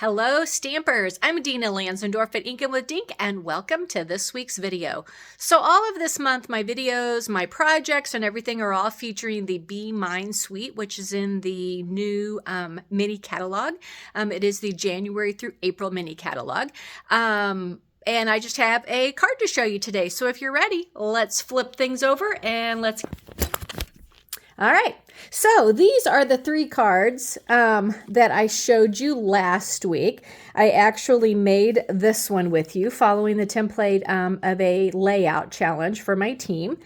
Hello Stampers, I'm Dina Lanzendorf at Inkin' with Dink and welcome to this week's video. So all of this month my videos, my projects and everything are all featuring the Bee Mine suite, which is in the new mini catalog. It is the January through April mini catalog. And I just have a card to show you today. So if you're ready, let's flip things over and let's... All right, so these are the three cards that I showed you last week. I actually made this one with you following the template of a layout challenge for my team.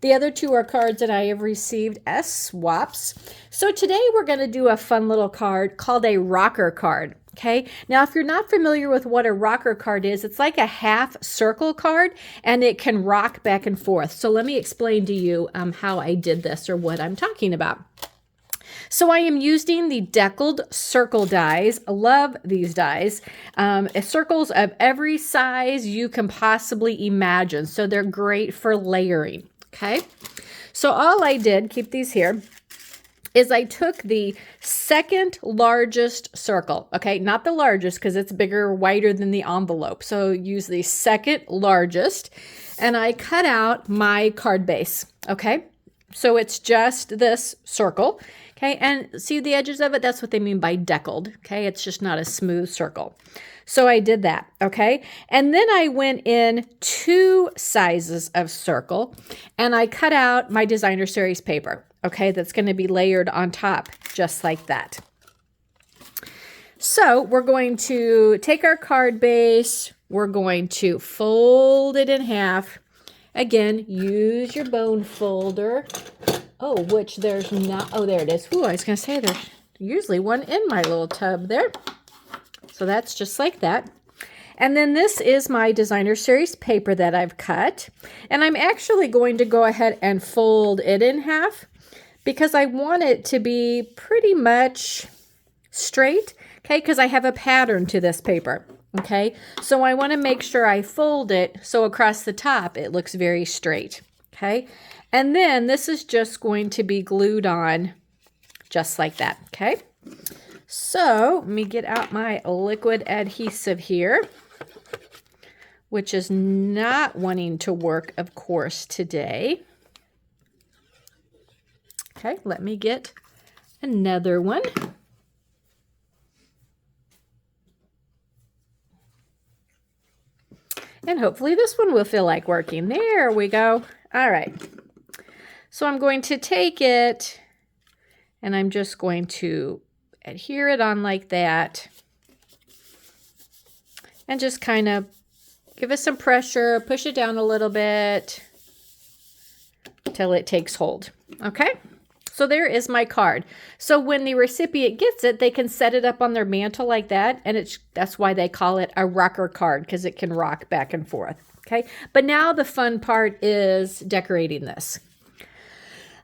The other two are cards that I have received as swaps. So today we're going to do a fun little card called a rocker card. Okay, now if you're not familiar with what a rocker card is, it's like a half circle card and it can rock back and forth. So let me explain to you how I did this or what I'm talking about. So I am using the deckled circle dies. I love these dies. Circles of every size you can possibly imagine. So they're great for layering. Okay, so all I did, keep these here, is I took the second largest circle, okay? Not the largest because it's bigger, wider than the envelope. So use the second largest and I cut out my card base, okay? So it's just this circle, okay? And see the edges of it? That's what they mean by deckled, okay? It's just not a smooth circle. So I did that, okay? And then I went in 2 sizes of circle and I cut out my designer series paper, okay? That's going to be layered on top just like that. So we're going to take our card base, we're going to fold it in half. Again, use your bone folder. Oh, which there's not, oh, there it is. Ooh, I was going to say there's usually one in my little tub there. So that's just like that. And then this is my designer series paper that I've cut. And I'm actually going to go ahead and fold it in half because I want it to be pretty much straight, okay? Because I have a pattern to this paper, okay? So I want to make sure I fold it so across the top it looks very straight, okay? And then this is just going to be glued on just like that, okay? So let me get out my liquid adhesive here, which is not wanting to work, of course, today. Okay, let me get another one. And hopefully this one will feel like working. There we go. All right. So I'm going to take it and I'm just going to adhere it on like that and just kind of give it some pressure, push it down a little bit till it takes hold. Okay, so there is my card. So when the recipient gets it, they can set it up on their mantle like that, and that's why they call it a rocker card, because it can rock back and forth. Okay, but now the fun part is decorating this.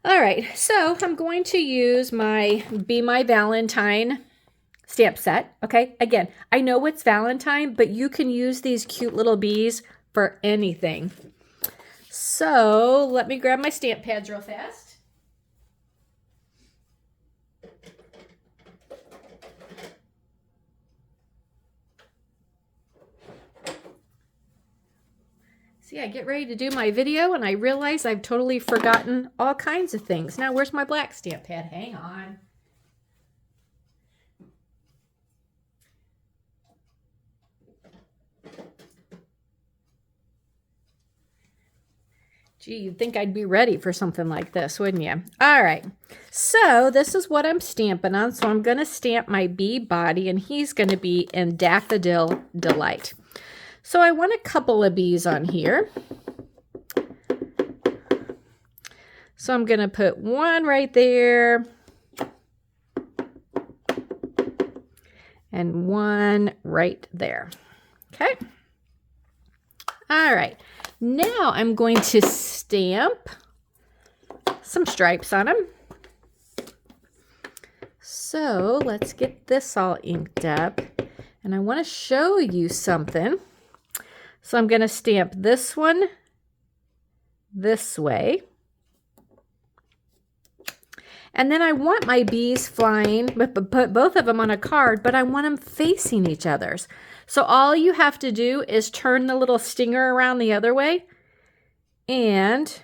All right, so I'm going to use my Be My Valentine stamp set, okay? Again, I know it's Valentine, but you can use these cute little bees for anything. So let me grab my stamp pads real fast. See, I get ready to do my video and I realize I've totally forgotten all kinds of things. Now, where's my black stamp pad? Hang on. Gee, you'd think I'd be ready for something like this, wouldn't you? All right, so this is what I'm stamping on. So I'm going to stamp my bee body and he's going to be in Daffodil Delight. So I want a couple of bees on here. So I'm going to put one right there and one right there. Okay. All right. Now I'm going to stamp some stripes on them. So let's get this all inked up. And I want to show you something. So I'm going to stamp this one this way. And then I want my bees flying, but put both of them on a card, but I want them facing each other. So all you have to do is turn the little stinger around the other way. And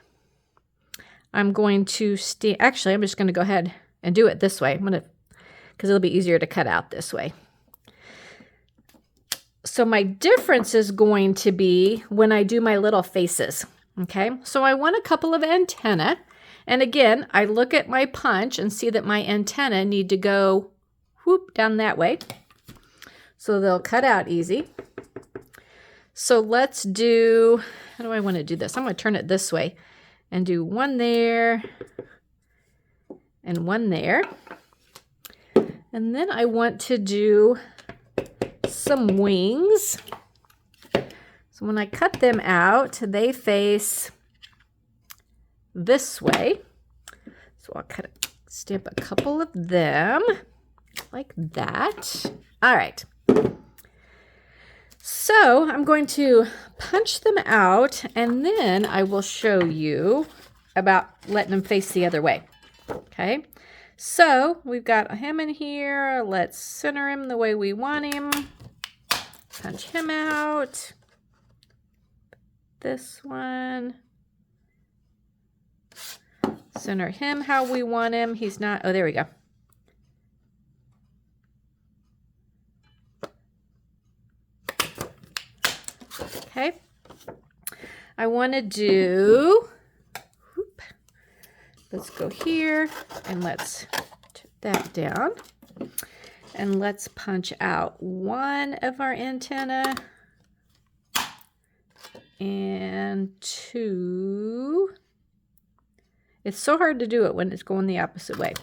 I'm going to actually, I'm just going to go ahead and do it this way. Because it'll be easier to cut out this way. So my difference is going to be when I do my little faces. Okay, so I want a couple of antennae. And again, I look at my punch and see that my antennae need to go whoop down that way. So they'll cut out easy. So let's do, how do I want to do this? I'm going to turn it this way and do one there and one there. And then I want to do some wings. So when I cut them out, they face this way. So I'll stamp a couple of them like that. All right. So I'm going to punch them out, and then I will show you about letting them face the other way. Okay. So we've got him in here. Let's center him the way we want him. Punch him out. This one. Center him how we want him. He's not, oh, there we go. Okay. I want to do, whoop, let's go here and let's put that down. And let's punch out one of our antenna and two. It's so hard to do it when it's going the opposite way.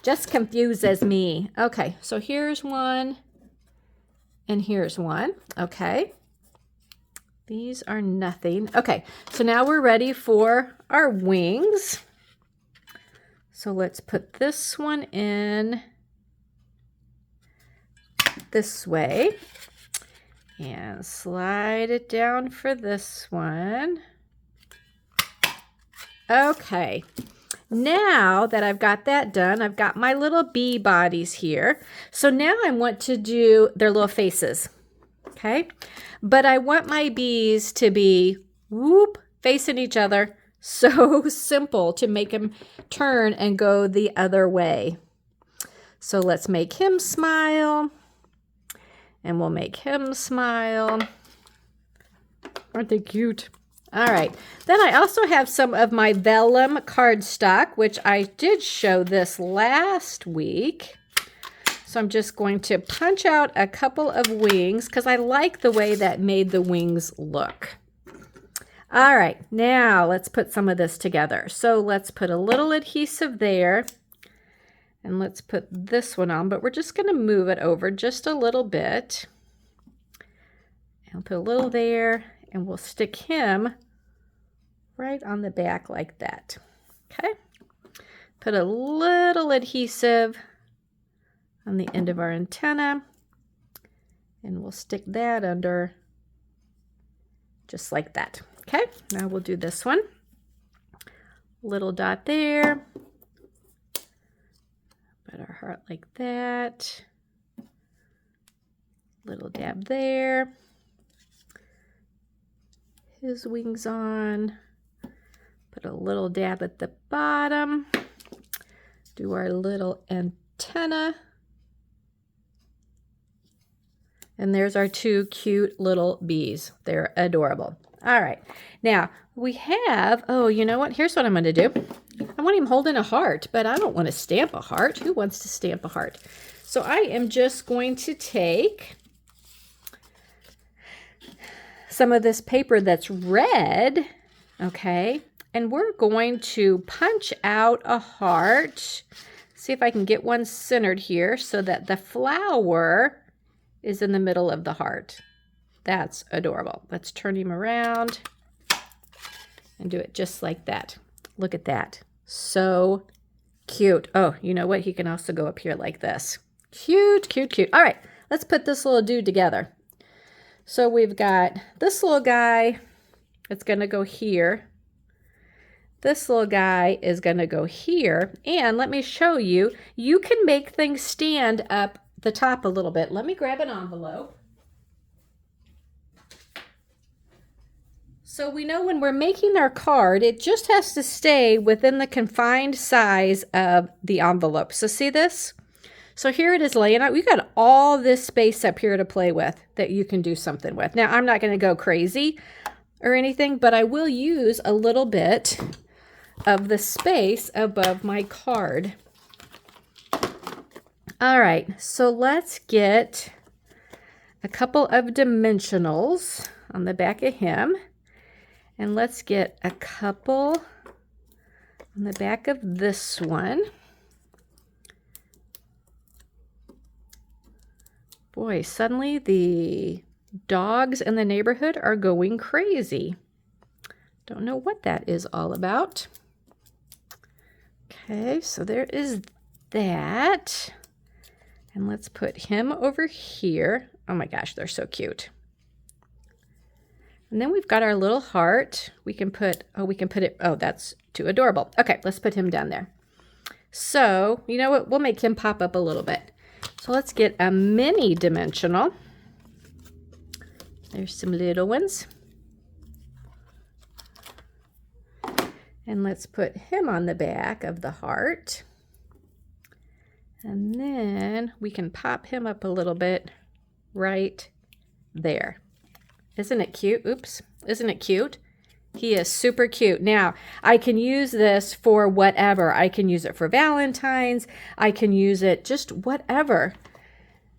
Just confuses me. Okay, so here's one and here's one. Okay. These are nothing. Okay, so now we're ready for our wings. So let's put this one in this way and slide it down for this one. Okay, now that I've got that done, I've got my little bee bodies here. So now I want to do their little faces, okay? But I want my bees to be, whoop, facing each other. So simple to make them turn and go the other way. So let's make him smile. And we'll make him smile. Aren't they cute? All right. Then I also have some of my vellum cardstock, which I did show this last week. So I'm just going to punch out a couple of wings because I like the way that made the wings look. All right. Now let's put some of this together. So let's put a little adhesive there. And let's put this one on, but we're just going to move it over just a little bit. And I'll put a little there, and we'll stick him right on the back like that. Okay. Put a little adhesive on the end of our antenna, and we'll stick that under just like that. Okay. Now we'll do this one. Little dot there. Put our heart like that. Little dab there. His wings on. Put a little dab at the bottom. Do our little antenna. And there's our two cute little bees. They're adorable. All right. Now we have, oh, you know what? Here's what I'm going to do. I want him holding a heart, but I don't want to stamp a heart. Who wants to stamp a heart? So I am just going to take some of this paper that's red, okay, and we're going to punch out a heart. See if I can get one centered here so that the flower is in the middle of the heart. That's adorable. Let's turn him around and do it just like that. Look at that. So cute. Oh, you know what? He can also go up here like this. Cute, cute, cute. All right, let's put this little dude together. So we've got this little guy. It's going to go here. This little guy is going to go here. And let me show you, you can make things stand up the top a little bit. Let me grab an envelope. So we know when we're making our card, it just has to stay within the confined size of the envelope. So see this? So here it is laying out. We've got all this space up here to play with that you can do something with. Now, I'm not going to go crazy or anything, but I will use a little bit of the space above my card. All right, so let's get a couple of dimensionals on the back of him. And let's get a couple on the back of this one. Boy, suddenly the dogs in the neighborhood are going crazy. Don't know what that is all about. Okay, so there is that. And let's put him over here. Oh my gosh, they're so cute. And then we've got our little heart. We can put it, oh, that's too adorable. Okay, let's put him down there. So, you know what? We'll make him pop up a little bit. So let's get a mini dimensional. There's some little ones. And let's put him on the back of the heart. And then we can pop him up a little bit right there. Isn't it cute? Oops. Isn't it cute? He is super cute. Now, I can use this for whatever. I can use it for Valentine's. I can use it just whatever.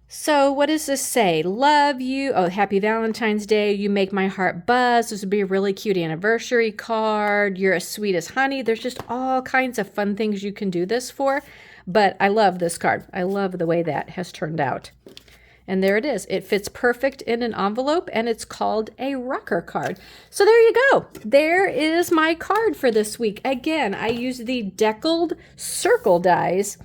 So what does this say? Love you. Oh, happy Valentine's Day. You make my heart buzz. This would be a really cute anniversary card. You're as sweet as honey. There's just all kinds of fun things you can do this for. But I love this card. I love the way that has turned out. And there it is. It fits perfect in an envelope, and it's called a rocker card. So there you go. There is my card for this week. Again, I use the deckled circle dies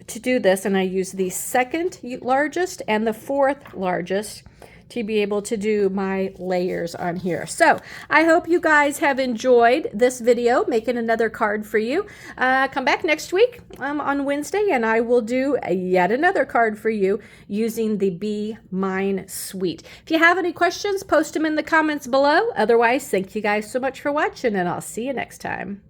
to do this, and I use the second largest and the fourth largest to be able to do my layers on here. So I hope you guys have enjoyed this video, making another card for you. Come back next week on Wednesday, and I will do yet another card for you using the Bee Mine Suite. If you have any questions, post them in the comments below. Otherwise, thank you guys so much for watching, and I'll see you next time.